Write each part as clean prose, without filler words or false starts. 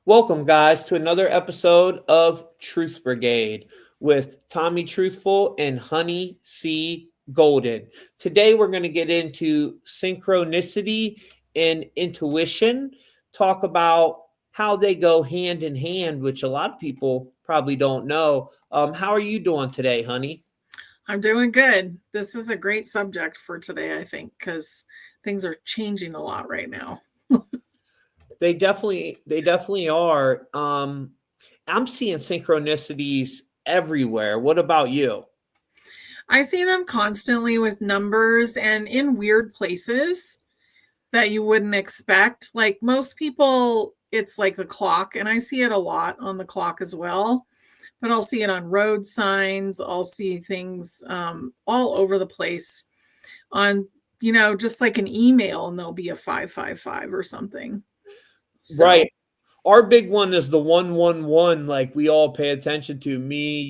Welcome, guys, to another episode of Truth Brigade with Tommy Truthful and Honey C. Golden. Today, we're going to get into synchronicity and intuition, talk about how they go hand in hand, which a lot of people probably don't know. How are you doing today, honey? I'm doing good. This is a great subject for today, I think, because things are changing a lot right now. They definitely are. I'm seeing synchronicities everywhere. What about you? I see them constantly with numbers and in weird places that you wouldn't expect. Like most people, it's like the clock, and I see it a lot on the clock as well. But I'll see it on road signs. I'll see things all over the place on, just like an email, and there'll be a 555 or something. So, Right. Our big one is the 111, like we all pay attention to, me,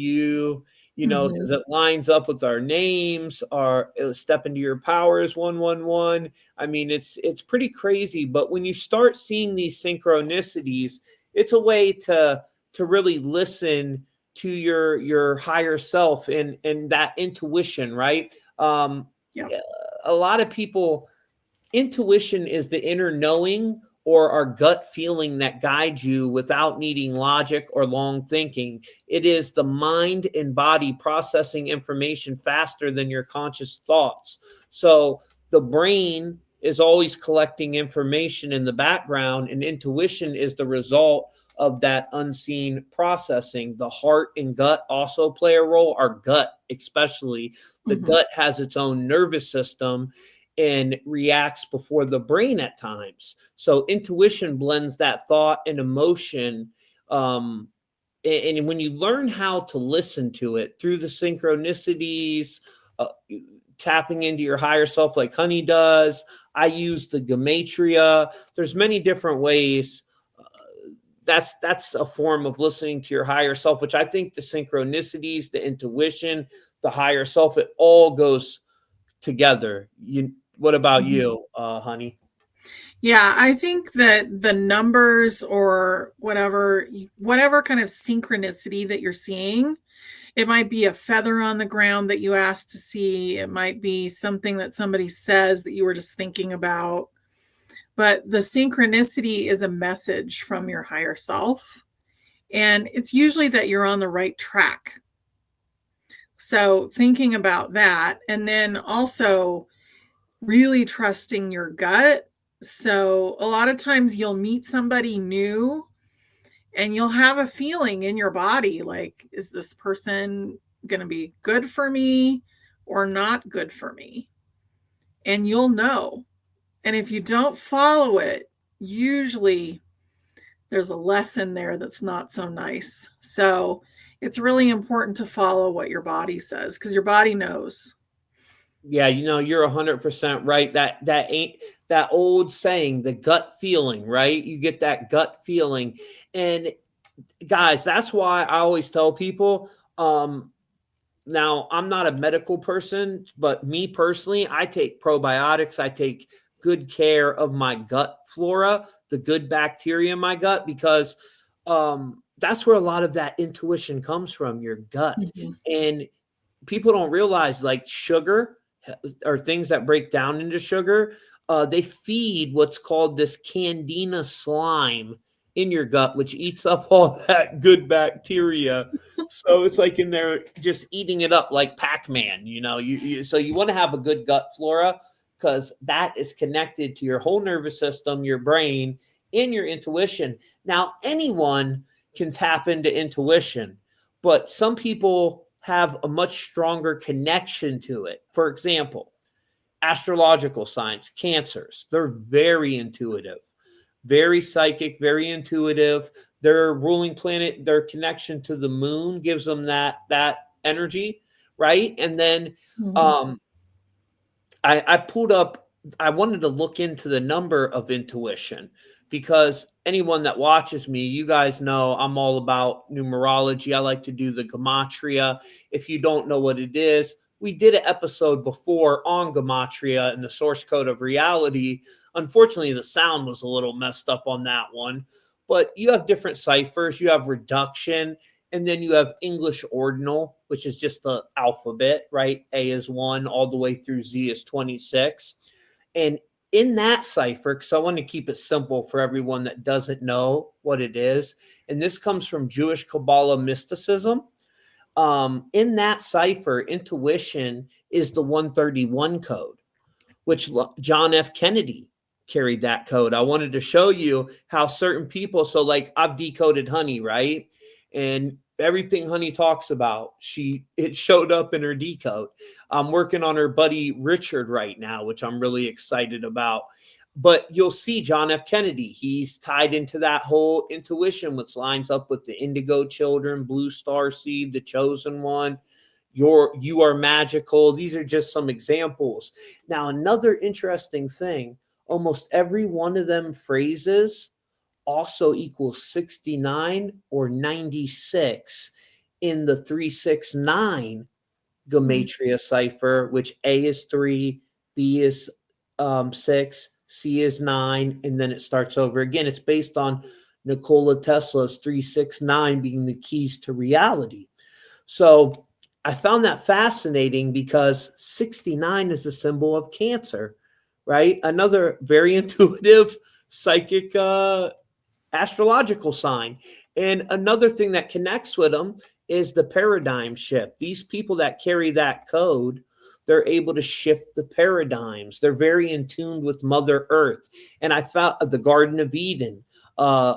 because mhm. it lines up with our names, our step into your powers 111. I mean, it's pretty crazy, but when you start seeing these synchronicities, it's a way to really listen to your higher self and that intuition, right? Um Yep. a lot of people, intuition is the inner knowing or our gut feeling that guides you without needing logic or long thinking. It is the mind and body processing information faster than your conscious thoughts. So the brain is always collecting information in the background, and intuition is the result of that unseen processing. The heart and gut also play a role, our gut, especially. The Mhm. gut has its own nervous system and reacts before the brain at times. So intuition blends that thought and emotion. And when you learn how to listen to it through the synchronicities, uh, tapping into your higher self like Honey does, I use the gematria. There's many different ways. That's a form of listening to your higher self, which I think the synchronicities, the intuition, the higher self, it all goes together. What about Mhm. you, honey? Yeah, I think that the numbers or whatever kind of synchronicity that you're seeing, it might be a feather on the ground that you asked to see. It might be something that somebody says that you were just thinking about. But the synchronicity is a message from your higher self. And it's usually that you're on the right track. So thinking about that, and then also really trusting your gut. So a lot of times you'll meet somebody new and you'll have a feeling in your body like, is this person going to be good for me or not good for me? And you'll know. And if you don't follow it, usually there's a lesson there that's not so nice. So it's really important to follow what your body says because your body knows. Yeah, you're 100% right. That ain't that old saying, the gut feeling, right? You get that gut feeling. And guys, that's why I always tell people, now I'm not a medical person, but me personally, I take probiotics, I take good care of my gut flora, the good bacteria in my gut, because that's where a lot of that intuition comes from, your gut. Mhm. And people don't realize, like, sugar or things that break down into sugar, they feed what's called this candida slime in your gut, which eats up all that good bacteria. So it's like in there just eating it up like Pac-Man. So you want to have a good gut flora because that is connected to your whole nervous system, your brain, and your intuition. Now, anyone can tap into intuition, but some people have a much stronger connection to it. For example, astrological signs, cancers, they're very intuitive, very psychic, very intuitive. Their ruling planet, their connection to the moon gives them that energy, right? And then Mhm. um I pulled up, I wanted to look into the number of intuition because anyone that watches me, you guys know I'm all about numerology. I like to do the gematria. If you don't know what it is, we did an episode before on gematria and the source code of reality. Unfortunately, the sound was a little messed up on that one, but you have different ciphers. You have reduction, and then you have English ordinal, which is just the alphabet, right? A is 1 all the way through Z is 26. And in that cipher, because I want to keep it simple for everyone that doesn't know what it is, and this comes from Jewish Kabbalah mysticism. In that cipher, intuition is the 131 code, which John F. Kennedy carried that code. I wanted to show you how certain people, so like I've decoded Honey, right? And everything Honey talks about, it showed up in her decode. I'm working on her buddy Richard right now, which I'm really excited about. But you'll see John F. Kennedy, he's tied into that whole intuition, which lines up with the indigo children, blue star seed, the chosen one. You are magical. These are just some examples. Now, another interesting thing, almost every one of them phrases also equals 69 or 96 in the 369 gematria cipher, which A is 3, B is 6, C is 9, and then it starts over again. It's based on Nikola Tesla's 369 being the keys to reality. So I found that fascinating because 69 is a symbol of Cancer, right? Another very intuitive psychic astrological sign. And another thing that connects with them is the paradigm shift. These people that carry that code, they're able to shift the paradigms. They're very in tune with Mother Earth. And I found the Garden of Eden,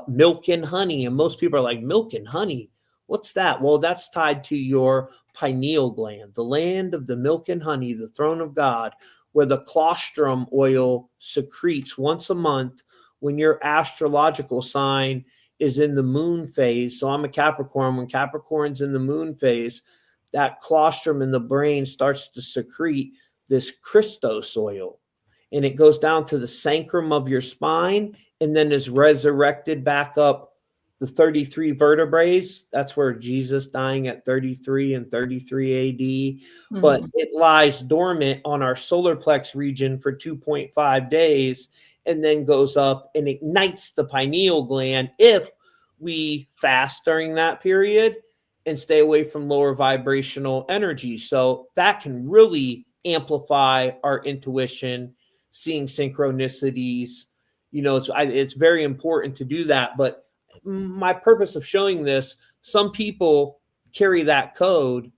milk and honey. And most people are like, milk and honey? What's that? Well, that's tied to your pineal gland, the land of the milk and honey, the throne of God, where the colostrum oil secretes once a month when your astrological sign is in the moon phase. So I'm a Capricorn. When Capricorn's in the moon phase, that colostrum in the brain starts to secrete this Christos oil. And it goes down to the sacrum of your spine and then is resurrected back up the 33 vertebrae. That's where Jesus dying at 33 and 33 AD. But it lies dormant on our solar plex region for 2.5 days and then goes up and ignites the pineal gland if we fast during that period and stay away from lower vibrational energy. So that can really amplify our intuition, seeing synchronicities. It's very important to do that. But my purpose of showing this, some people carry that code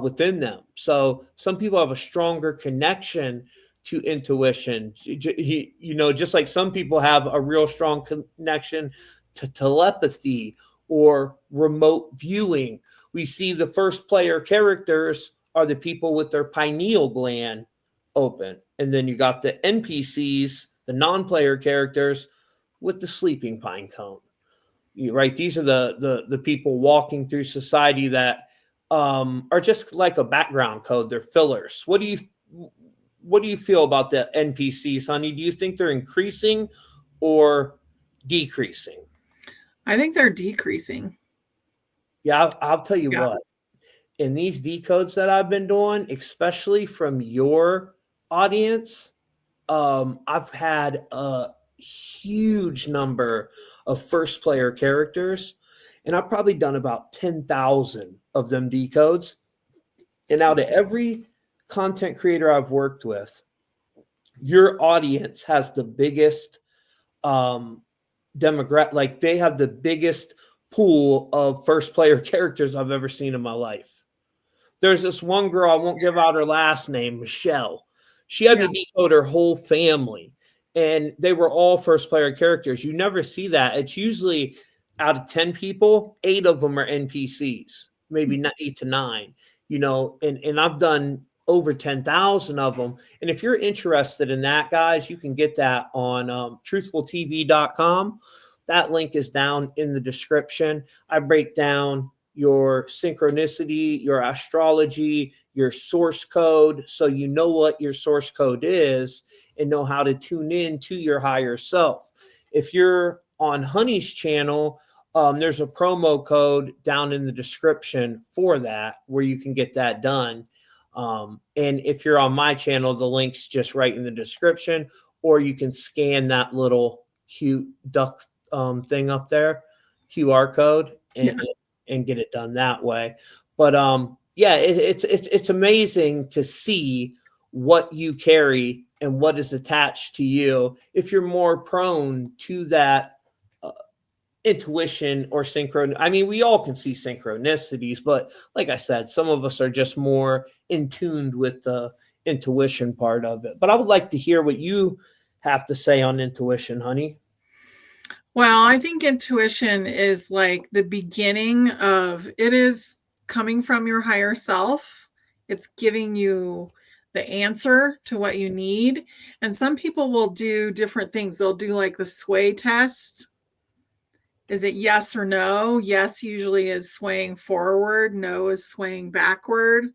within them. So some people have a stronger connection to intuition, just like some people have a real strong connection to telepathy or remote viewing. We see the first player characters are the people with their pineal gland open. And then you got the NPCs, the non-player characters with the sleeping pine cone. Right? These are the people walking through society that are just like a background code. They're fillers. What do you feel about the NPCs, Honey? Do you think they're increasing or decreasing? I think they're decreasing. Yeah, I'll tell you what. In these decodes that I've been doing, especially from your audience, I've had a huge number of first player characters, and I've probably done about 10,000 of them decodes. And out of every content creator I've worked with, your audience has the biggest demographic, like they have the biggest pool of first player characters I've ever seen in my life. There's this one girl, I won't give out her last name, Michelle. She had me decode her whole family, and they were all first player characters. You never see that. It's usually out of 10 people, 8 of them are NPCs, maybe 8 to 9, and I've done over 10,000 of them. And if you're interested in that, guys, you can get that on truthfultv.com. That link is down in the description. I break down your synchronicity, your astrology, your source code, so you know what your source code is and know how to tune in to your higher self. If you're on Honey's channel, there's a promo code down in the description for that where you can get that done. And if you're on my channel, the link's just right in the description, or you can scan that little cute duck thing up there, QR code, Yeah. and get it done that way. But yeah, it's amazing to see what you carry and what is attached to you if you're more prone to that intuition or synchron. I mean, we all can see synchronicities, but like I said, some of us are just more in tuned with the intuition part of it. But I would like to hear what you have to say on intuition, honey. Well, I think intuition is like the beginning of it is coming from your higher self. It's giving you the answer to what you need. And some people will do different things. They'll do like the sway test. Is it yes or no? Yes usually is swaying forward, no is swaying backward.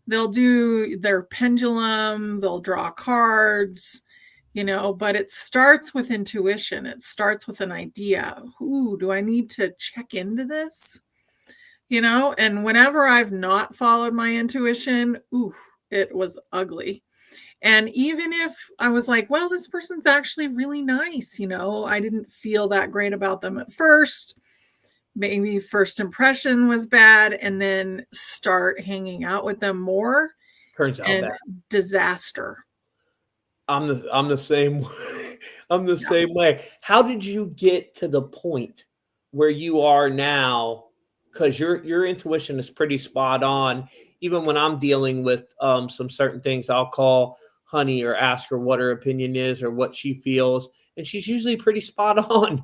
They'll do their pendulum, they'll draw cards, but it starts with intuition. It starts with an idea. Ooh, do I need to check into this? And whenever I've not followed my intuition, it was ugly. And even if I was like, well, this person's actually really nice, I didn't feel that great about them at first. Maybe first impression was bad, and then start hanging out with them more. Turns out And bad. disaster. I'm the same way. I'm the same way. How did you get to the point where you are now? Because your intuition is pretty spot on. Even when I'm dealing with some certain things, I'll call honey or ask her what her opinion is or what she feels, and she's usually pretty spot on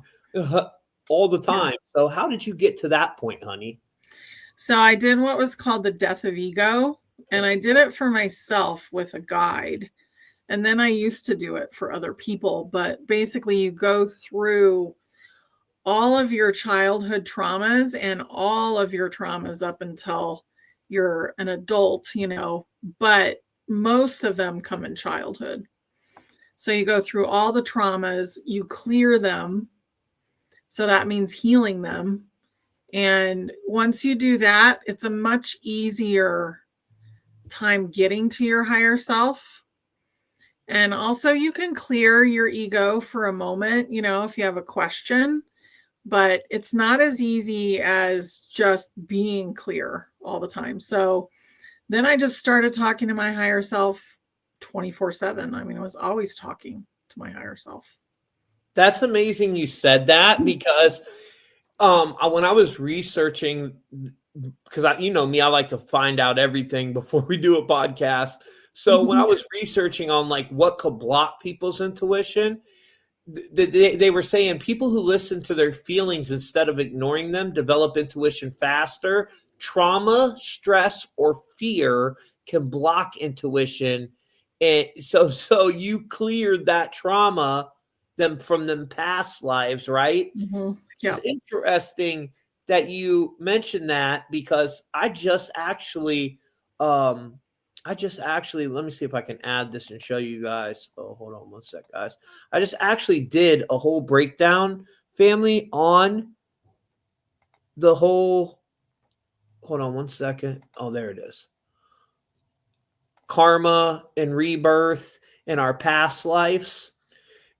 all the time. So how did you get to that point, honey? So I did what was called the death of ego, and I did it for myself with a guide. And then I used to do it for other people. But basically, you go through all of your childhood traumas and all of your traumas up until you're an adult, but most of them come in childhood. So you go through all the traumas, you clear them. So that means healing them. And once you do that, it's a much easier time getting to your higher self. And also, you can clear your ego for a moment, if you have a question, but it's not as easy as just being clear all the time. So then I just started talking to my higher self 24/7. I mean, I was always talking to my higher self. That's amazing you said that, because when I was researching, because you know me, I like to find out everything before we do a podcast. So when I was researching on like what could block people's intuition, they were saying people who listen to their feelings instead of ignoring them develop intuition faster. Trauma, stress, or fear can block intuition. And so you cleared that trauma from them past lives, right? Yeah. It's interesting that you mentioned that, because I just actually let me see if I can add this and show you guys. Oh, hold on one sec, guys. I just actually did a whole breakdown, family, on the whole. Hold on one second. Oh, there it is. Karma and rebirth in our past lives.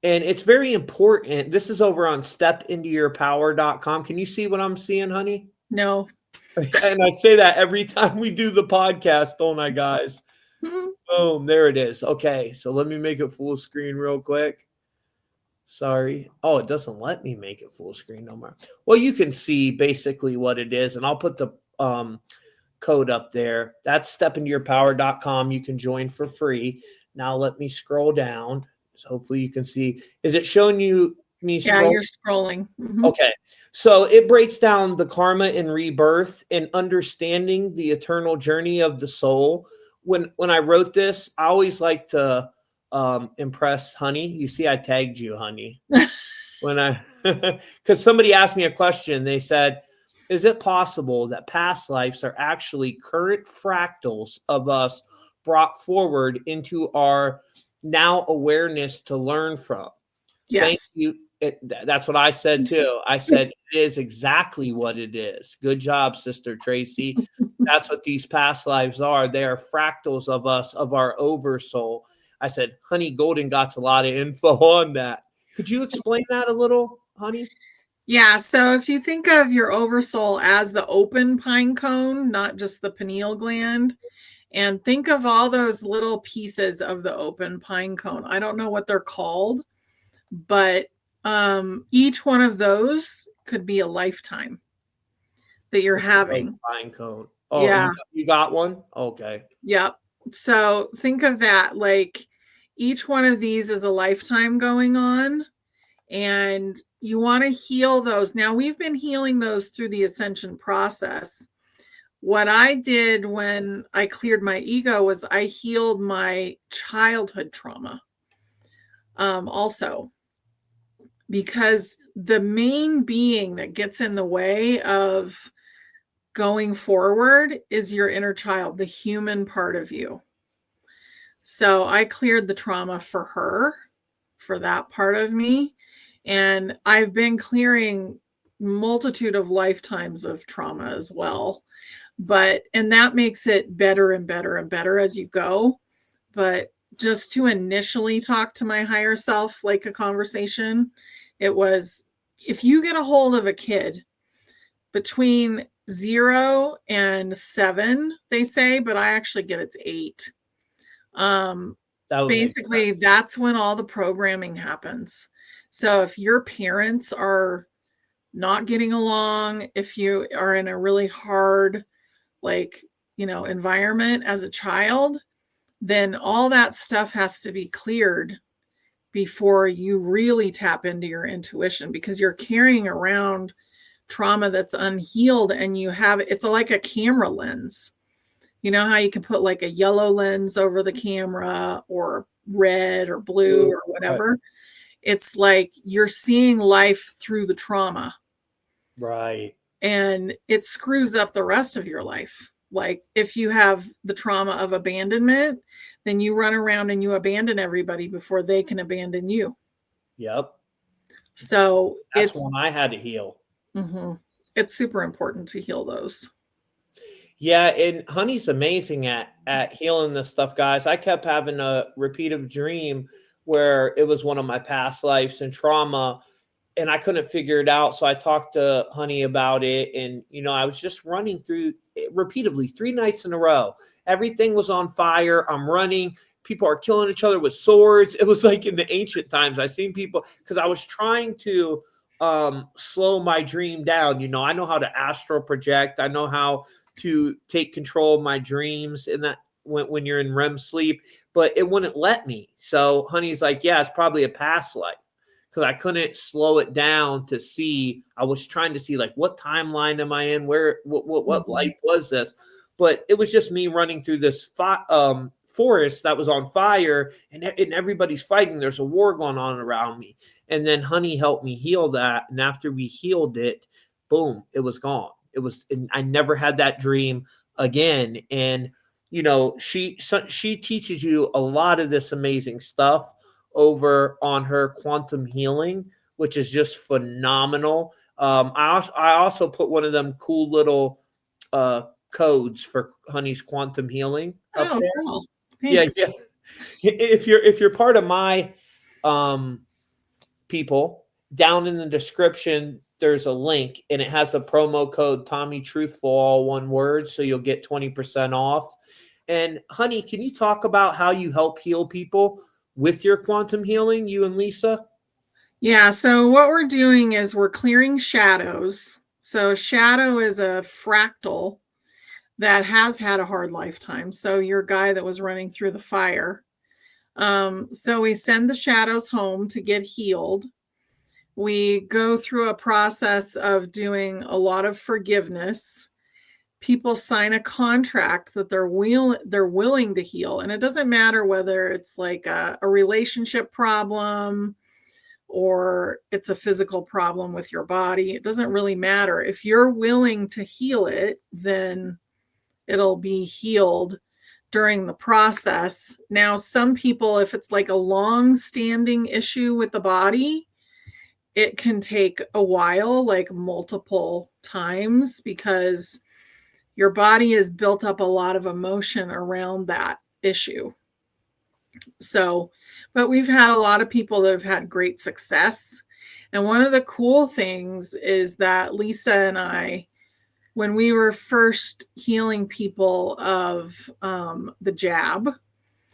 And it's very important. This is over on stepintoyourpower.com. Can you see what I'm seeing, honey? No. And I say that every time we do the podcast, don't I, guys? Boom, there it is. Okay, so let me make it full screen real quick. Sorry. Oh, it doesn't let me make it full screen no more. Well, you can see basically what it is, and I'll put the code up there. That's stepintoyourpower.com. You can join for free. Now let me scroll down. So hopefully you can see. Is it showing you me scroll? Yeah, you're scrolling. Okay. So it breaks down the karma and rebirth and understanding the eternal journey of the soul. When I wrote this, I always like to impress honey. You see, I tagged you, honey. Because somebody asked me a question. They said, is it possible that past lives are actually current fractals of us brought forward into our now awareness to learn from? Yes. Thank you. That's what I said too. I said it is exactly what it is. Good job, Sister Tracy. That's what these past lives are. They are fractals of us, of our oversoul. I said, honey Golden got a lot of info on that. Could you explain that a little? honey? Yeah, so if you think of your oversoul as the open pine cone, not just the pineal gland, and think of all those little pieces of the open pine cone. I don't know what they're called, but each one of those could be a lifetime that you're having. Pine cone. Oh, Yeah. you got one? Okay. Yep. So think of that like each one of these is a lifetime going on, and you want to heal those. Now, we've been healing those through the ascension process. What I did when I cleared my ego was I healed my childhood trauma also, because the main being that gets in the way of going forward is your inner child, the human part of you. So I cleared the trauma for her, for that part of me. And I've been clearing multitude of lifetimes of trauma as well. And that makes it better and better and better as you go. But just to initially talk to my higher self, like a conversation, it was, if you get a hold of a kid between 0 and 7, they say, but I actually get it's 8. Basically, that's when all the programming happens. So if your parents are not getting along, if you are in a really hard, environment as a child, then all that stuff has to be cleared before you really tap into your intuition, because you're carrying around trauma that's unhealed, and it's like a camera lens. You know how you can put like a yellow lens over the camera, or red or blue or whatever? It's like you're seeing life through the trauma. Right. And it screws up the rest of your life. Like if you have the trauma of abandonment, then you run around and you abandon everybody before they can abandon you. Yep. So that's one I had to heal. Mm-hmm. It's super important to heal those. Yeah, and Honey's amazing at healing this stuff, guys. I kept having a repeated dream where it was one of my past lives and trauma, and I couldn't figure it out. So I talked to Honey about it, and I was just running through it repeatedly 3 nights in a row. Everything was on fire. I'm running. People are killing each other with swords. It was like in the ancient times. I seen people, because I was trying to slow my dream down. I know how to astral project. I know how to take control of my dreams, and that when you're in REM sleep, but it wouldn't let me. So Honey's like, yeah, it's probably a past life, because I couldn't slow it down to see. I was trying to see like, what timeline am I in? What life was this? But it was just me running through this forest that was on fire, and everybody's fighting. There's a war going on around me. And then Honey helped me heal that. And after we healed it, boom, it was gone. And I never had that dream again. And she teaches you a lot of this amazing stuff over on her quantum healing, which is just phenomenal. I also put one of them cool little codes for Honey's quantum healing up there. Cool. Thanks. Yeah. If you're part of my people, down in the description there's a link, and it has the promo code TommyTruthful, all one word, so you'll get 20% off. And Honey, can you talk about how you help heal people with your quantum healing, you and Lisa? Yeah, so what we're doing is we're clearing shadows. So shadow is a fractal that has had a hard lifetime. So your guy that was running through the fire. So we send the shadows home to get healed. We go through a process of doing a lot of forgiveness. People sign a contract that they're willing to heal. And it doesn't matter whether it's like a relationship problem or it's a physical problem with your body. It doesn't really matter. If you're willing to heal it, then it'll be healed during the process. Now, some people, if it's like a long-standing issue with the body, it can take a while, like multiple times, because your body has built up a lot of emotion around that issue. So, but we've had a lot of people that have had great success. And one of the cool things is that Lisa and I, when we were first healing people of the jab,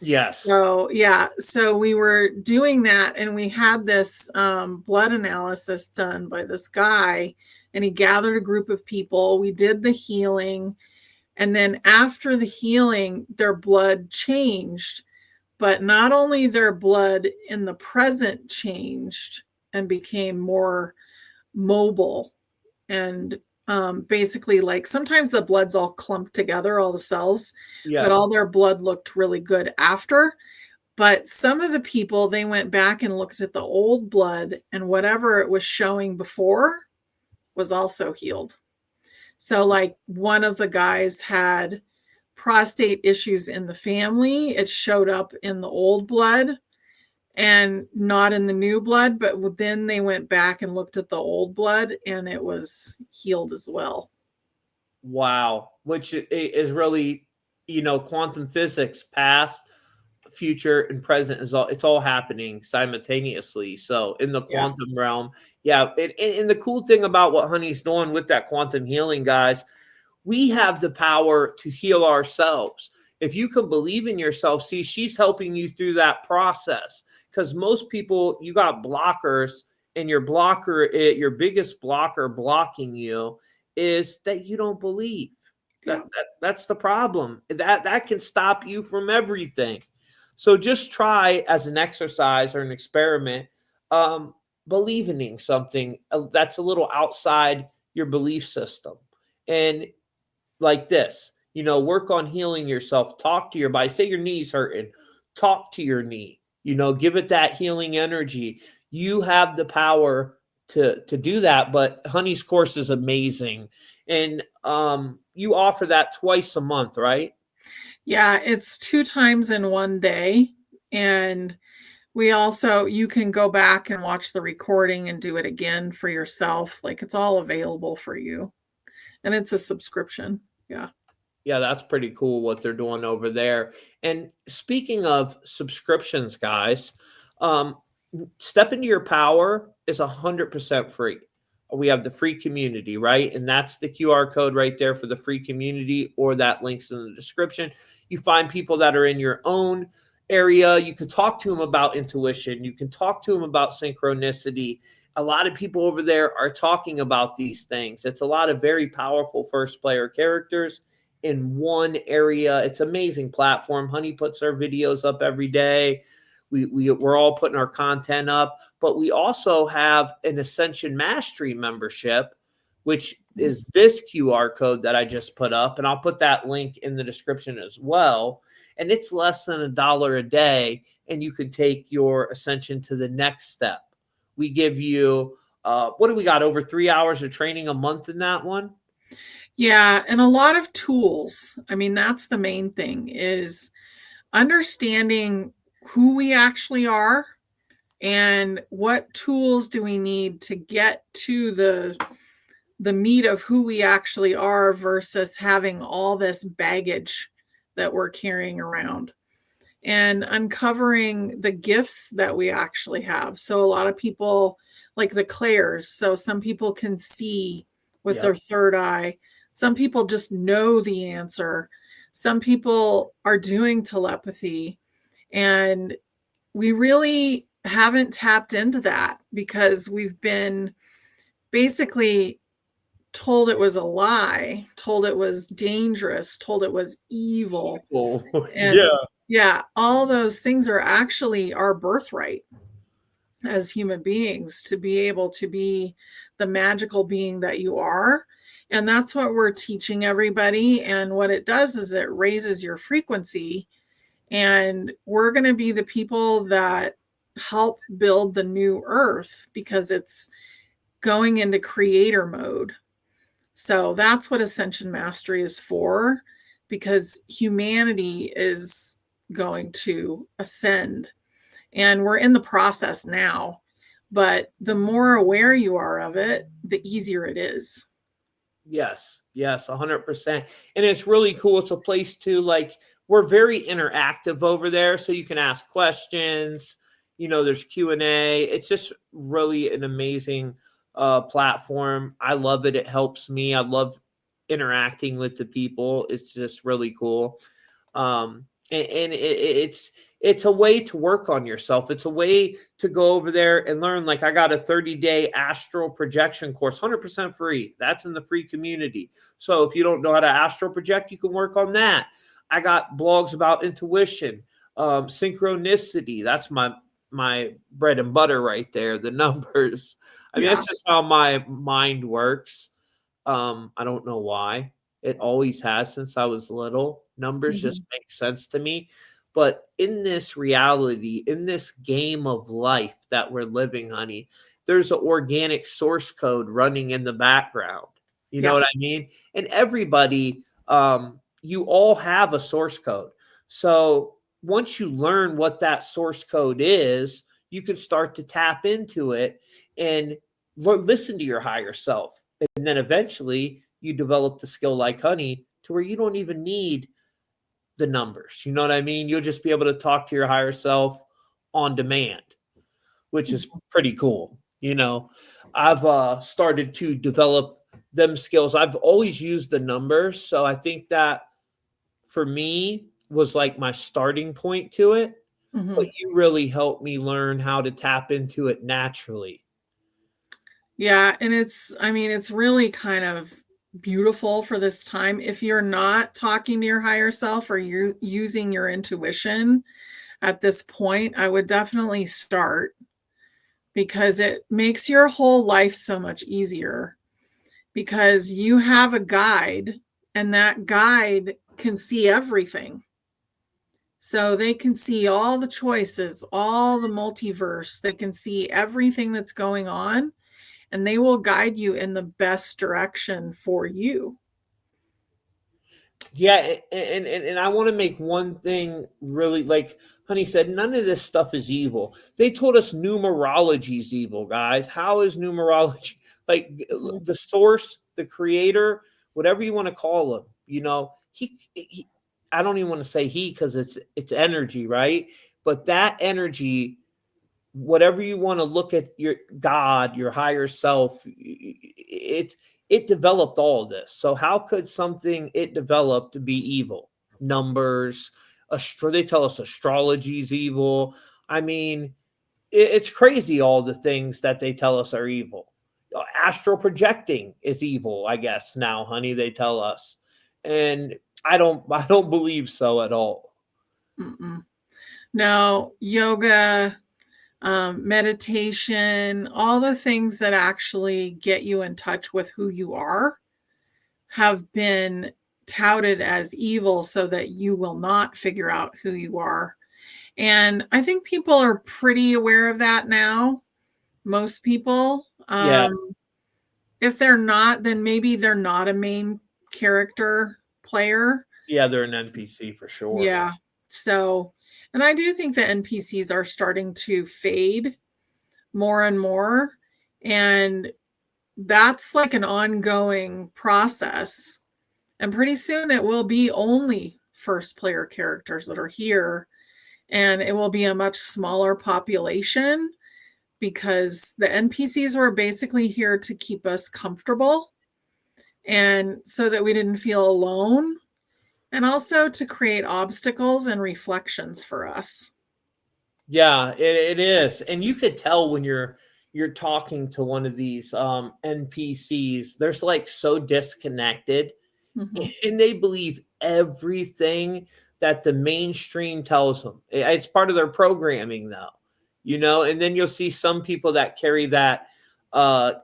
Yes. so yeah, so we were doing that, and we had this blood analysis done by this guy, and he gathered a group of people. We did the healing, and then after the healing, their blood changed, but not only their blood in the present changed and became more mobile, and basically, like, sometimes the blood's all clumped together, all the cells, but all Yes. their blood looked really good after. But some of the people, they went back and looked at the old blood, and whatever it was showing before was also healed. So, like, one of the guys had prostate issues in the family. It showed up in the old blood and not in the new blood, but then they went back and looked at the old blood, and it was healed as well. Wow. Which is really, quantum physics, past, future, and present is all, it's all happening simultaneously. So in the Yeah. quantum realm, yeah. And the cool thing about what Honey's doing with that quantum healing, guys, we have the power to heal ourselves. If you can believe in yourself, see, she's helping you through that process. Because most people, you got blockers, and your biggest blocker blocking you is that you don't believe. Yeah. That's the problem. That can stop you from everything. So just try, as an exercise or an experiment, um, believing in something that's a little outside your belief system. And like this, work on healing yourself. Talk to your body. Say your knee's hurting. Talk to your knee. Give it that healing energy. You have the power to do that. But Honey's course is amazing, and you offer that twice a month, right? Yeah, it's 2 times in 1 day, and we also, you can go back and watch the recording and do it again for yourself. Like, it's all available for you, and it's a subscription. Yeah. Yeah, that's pretty cool what they're doing over there. And speaking of subscriptions, guys, um, Step into Your Power is 100% free. We have the free community, right? And that's the QR code right there for the free community, or that link's in the description. You find people that are in your own area. You can talk to them about intuition. You can talk to them about synchronicity. A lot of people over there are talking about these things. It's a lot of very powerful first player characters in one area. It's an amazing platform. Honey puts our videos up every day. We're all putting our content up, but we also have an Ascension Mastery membership, which is this QR code that I just put up, and I'll put that link in the description as well. And it's less than $1 a day, and you can take your Ascension to the next step. We give you what do we got, over 3 hours of training a month in that one? Yeah, and a lot of tools. I mean, that's the main thing, is understanding who we actually are and what tools do we need to get to the meat of who we actually are, versus having all this baggage that we're carrying around, and uncovering the gifts that we actually have. So a lot of people, like the clairs, so some people can see with their Yep. third eye. Some people just know the answer. Some people are doing telepathy, and we really haven't tapped into that because we've been basically told it was a lie, told it was dangerous, told it was evil. Oh, And yeah. yeah, all those things are actually our birthright as human beings, to be able to be the magical being that you are. And that's what we're teaching everybody. And what it does is it raises your frequency. And we're going to be the people that help build the new earth, because it's going into creator mode. So that's what Ascension Mastery is for, because humanity is going to ascend. And we're in the process now. But the more aware you are of it, the easier it is. Yes, yes, 100%. And it's really cool. It's a place to, like, we're very interactive over there. So you can ask questions. There's Q&A. It's just really an amazing platform. I love it. It helps me. I love interacting with the people. It's just really cool. And it's a way to work on yourself. It's a way to go over there and learn. Like, I got a 30-day astral projection course, 100% free. That's in the free community. So if you don't know how to astral project, you can work on that. I got blogs about intuition, synchronicity. That's my bread and butter right there, the numbers. I mean, Yeah. that's just how my mind works. I don't know why. It always has since I was little. Numbers just make sense to me. But in this reality, in this game of life that we're living, honey, there's an organic source code running in the background. You know Yeah. what I mean? And everybody, you all have a source code. So once you learn what that source code is, you can start to tap into it and listen to your higher self. And then eventually you develop the skill like honey to where you don't even need the numbers. You know what I mean? You'll just be able to talk to your higher self on demand, which is pretty cool. I've started to develop them skills. I've always used the numbers. So I think that for me was like my starting point to it. But Mm-hmm. you really helped me learn how to tap into it naturally. Yeah, and it's really kind of beautiful for this time. If you're not talking to your higher self or you're using your intuition at this point, I would definitely start because it makes your whole life so much easier because you have a guide and that guide can see everything. So they can see all the choices, all the multiverse, they can see everything that's going on and they will guide you in the best direction for you. Yeah, and I want to make one thing really, like Honey said, none of this stuff is evil. They told us numerology is evil, guys. How is numerology like Mhm. the source, the creator, whatever you want to call him? He I don't even want to say he because it's energy, right? But that energy, whatever you want to look at, your God, your higher self, it developed all of this. So how could something it developed be evil? Numbers, they tell us astrology is evil. I mean, it's crazy all the things that they tell us are evil. Astral projecting is evil, I guess now, honey, they tell us. And I don't believe so at all. Mm-mm. No, yoga, meditation, all the things that actually get you in touch with who you are have been touted as evil so that you will not figure out who you are. And I think people are pretty aware of that now. Most people. Yeah, If they're not, then maybe they're not a main character player. yeah, they're an NPC for sure. Yeah. So, and I do think the NPCs are starting to fade more and more. And that's like an ongoing process. And pretty soon it will be only first player characters that are here. And it will be a much smaller population because the NPCs were basically here to keep us comfortable and so that we didn't feel alone and also to create obstacles and reflections for us. Yeah, it is. And you could tell when you're talking to one of these NPCs, they're like so disconnected Mm-hmm. and they believe everything that the mainstream tells them. It's part of their programming though. And then you'll see some people that carry that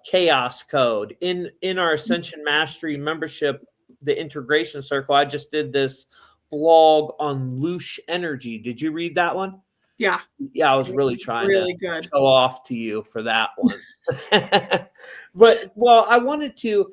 chaos code in our Ascension Mastery membership, the integration circle. I just did this blog on loose energy. Did you read that one? Yeah, Yeah, I was really trying to really good. show off to you for that one. But well, I wanted to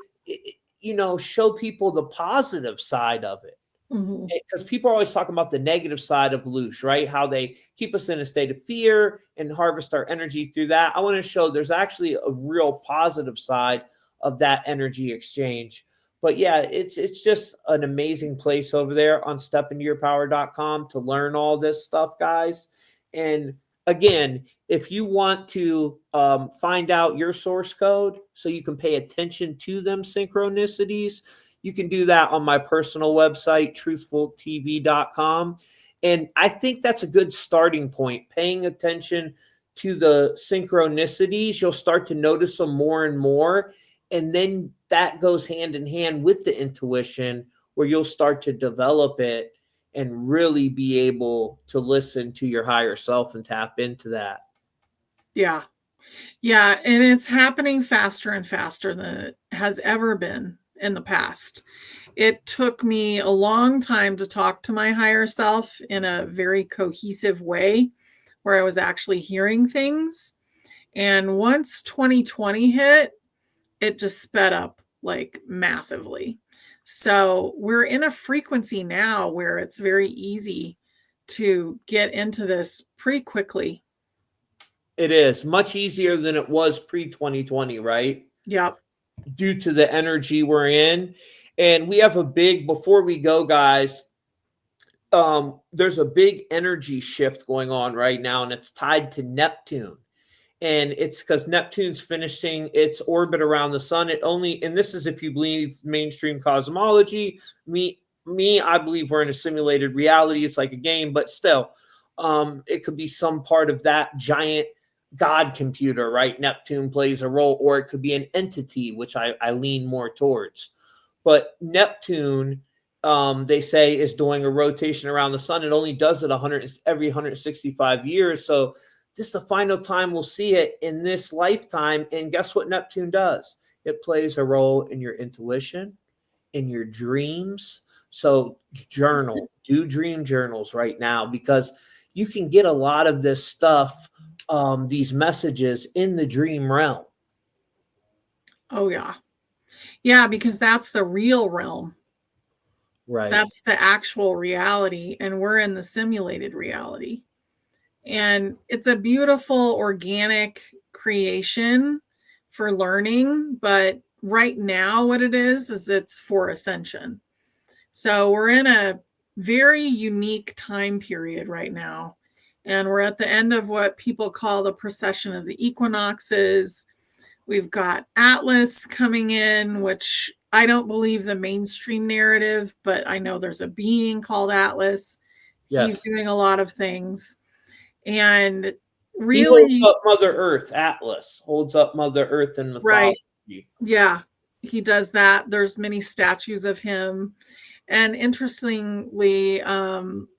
show people the positive side of it. Mm-hmm. Because people are always talking about the negative side of Loosh, right? How they keep us in a state of fear and harvest our energy through that. I want to show there's actually a real positive side of that energy exchange. But yeah, it's just an amazing place over there on stepintoyourpower.com to learn all this stuff, guys. And again, if you want to find out your source code so you can pay attention to them synchronicities, you can do that on my personal website, truthfultv.com. And I think that's a good starting point, paying attention to the synchronicities. You'll start to notice them more and more. And then that goes hand in hand with the intuition, where you'll start to develop it and really be able to listen to your higher self and tap into that. Yeah. Yeah. And it's happening faster and faster than it has ever been in the past. It took me a long time to talk to my higher self in a very cohesive way where I was actually hearing things. And once 2020 hit, it just sped up like massively. So we're in a frequency now where it's very easy to get into this pretty quickly. It is much easier than it was pre-2020, right? Yep. Due to the energy we're in. And we have a big, before we go, guys, there's a big energy shift going on right now, and it's tied to Neptune. And it's because Neptune's finishing its orbit around the sun. It only, and this is if you believe mainstream cosmology. Me, I believe we're in a simulated reality. It's like a game, but still, it could be some part of that giant God computer, right? Neptune plays a role, or it could be an entity, which I lean more towards. But Neptune, they say, is doing a rotation around the sun. It only does it every 165 years. So this is the final time we'll see it in this lifetime. And guess what Neptune does? It plays a role in your intuition, in your dreams. So do dream journals right now, because you can get a lot of this stuff, these messages in the dream realm. Oh, yeah. Yeah, because that's the real realm. Right. That's the actual reality. And we're in the simulated reality. And it's a beautiful organic creation for learning. But right now, what it is it's for ascension. So we're in a very unique time period right now. And we're at the end of what people call the precession of the equinoxes. We've got Atlas coming in, which I don't believe the mainstream narrative, but I know there's a being called Atlas. Yes. He's doing a lot of things. And really, he holds up Mother Earth. Atlas holds up Mother Earth in mythology. Right. Yeah, he does that. There's many statues of him. And interestingly,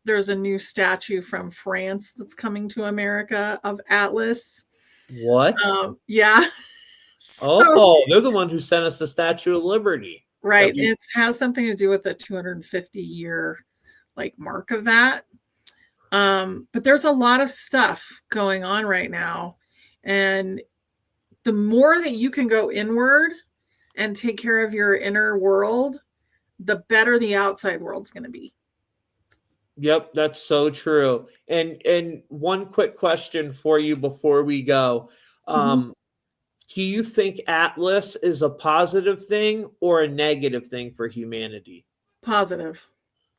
there's a new statue from France that's coming to America of Atlas. What? Yeah. So, they're the one who sent us the Statue of Liberty. Right. It has something to do with the 250-year mark of that. But there's a lot of stuff going on right now. And the more that you can go inward and take care of your inner world, the better the outside world's going to be. Yep, that's so true. And one quick question for you before we go. Do you think Atlas is a positive thing or a negative thing for humanity? Positive,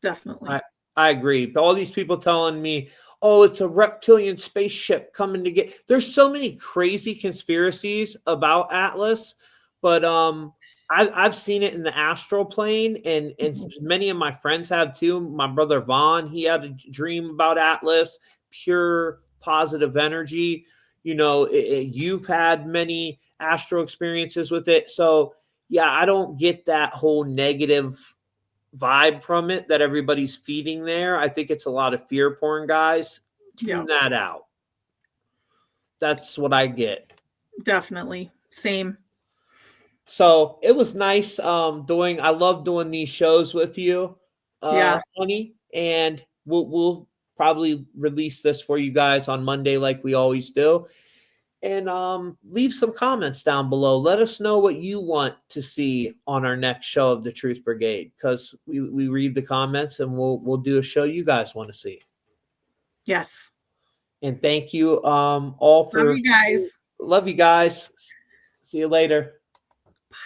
definitely. I agree. But all these people telling me, oh, it's a reptilian spaceship coming to get. There's so many crazy conspiracies about Atlas, but I've seen it in the astral plane, and many of my friends have too. My brother Vaughn, he had a dream about Atlas, pure positive energy. You know, you've had many astral experiences with it. So, yeah, I don't get that whole negative vibe from it that everybody's feeding there. I think it's a lot of fear porn, guys. Tune that out. That's what I get. Definitely. Same. So it was nice I love doing these shows with you, honey. And we'll probably release this for you guys on Monday like we always do. And leave some comments down below. Let us know what you want to see on our next show of the Truth Brigade, because we read the comments and we'll do a show you guys want to see. Yes. And thank you all for love you guys. Love you guys. See you later. Bye.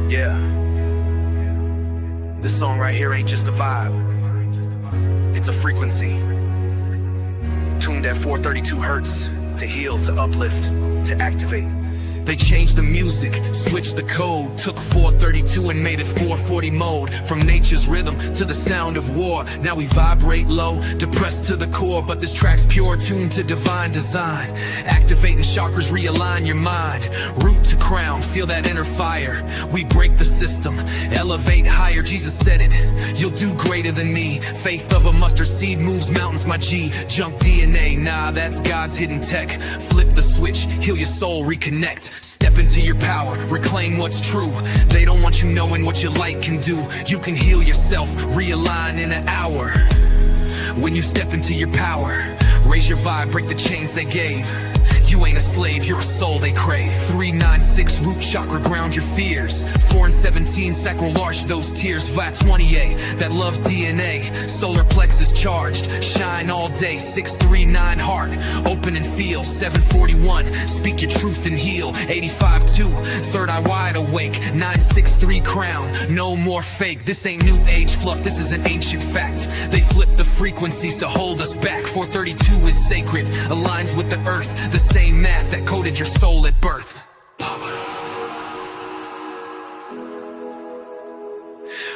Yeah. This song right here ain't just a vibe. It's a frequency. Tuned at 432 hertz to heal, to uplift, to activate. They changed the music, switched the code, took 432 and made it 440 mode. From nature's rhythm to the sound of war, now we vibrate low, depressed to the core. But this track's pure, tuned to divine design. Activating chakras, realign your mind. Root to crown, feel that inner fire. We break the system, elevate higher. Jesus said it, you'll do greater than me. Faith of a mustard seed moves mountains, my G. Junk DNA, nah, that's God's hidden tech. Flip the switch, heal your soul, reconnect. Step into your power, reclaim what's true. They don't want you knowing what your light can do. You can heal yourself, realign in an hour. When you step into your power, raise your vibe, break the chains they gave. You ain't a slave, you're a soul they crave. 396 root chakra, ground your fears. 4 and 17 sacral arch those tears. Via 28, that love DNA. Solar plexus charged, shine all day. 639 heart, open and feel. 741, speak your truth and heal. 85-2, third eye wide awake. 963 crown, no more fake. This ain't new age fluff, this is an ancient fact. They flip the frequencies to hold us back. 432 is sacred, aligns with the earth. The same math that coded your soul at birth.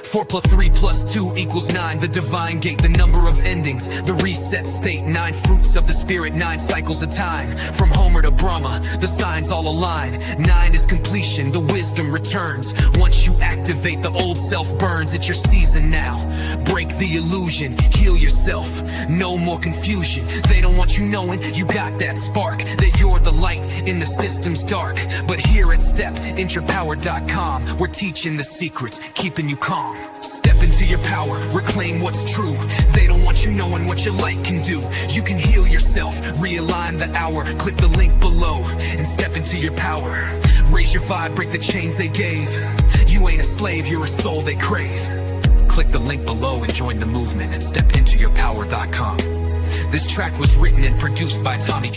4 + 3 + 2 = 9. The divine gate, the number of endings, the reset state. 9 fruits of the spirit, 9 cycles of time. From Homer to Brahma, the signs all align. 9 is completion, the wisdom returns. Once you activate, the old self burns. It's your season now. Break the illusion, heal yourself. No more confusion. They don't want you knowing you got that spark, that you're the light in the system's dark. But here at stepintoyourpower.com, we're teaching the secrets, keeping you calm. Step into your power, reclaim what's true. They don't want you knowing what your light can do. You can heal yourself, realign the hour. Click the link below and step into your power. Raise your vibe, break the chains they gave. You ain't a slave, you're a soul they crave. Click the link below and join the movement at stepintoyourpower.com. This track was written and produced by Tommy.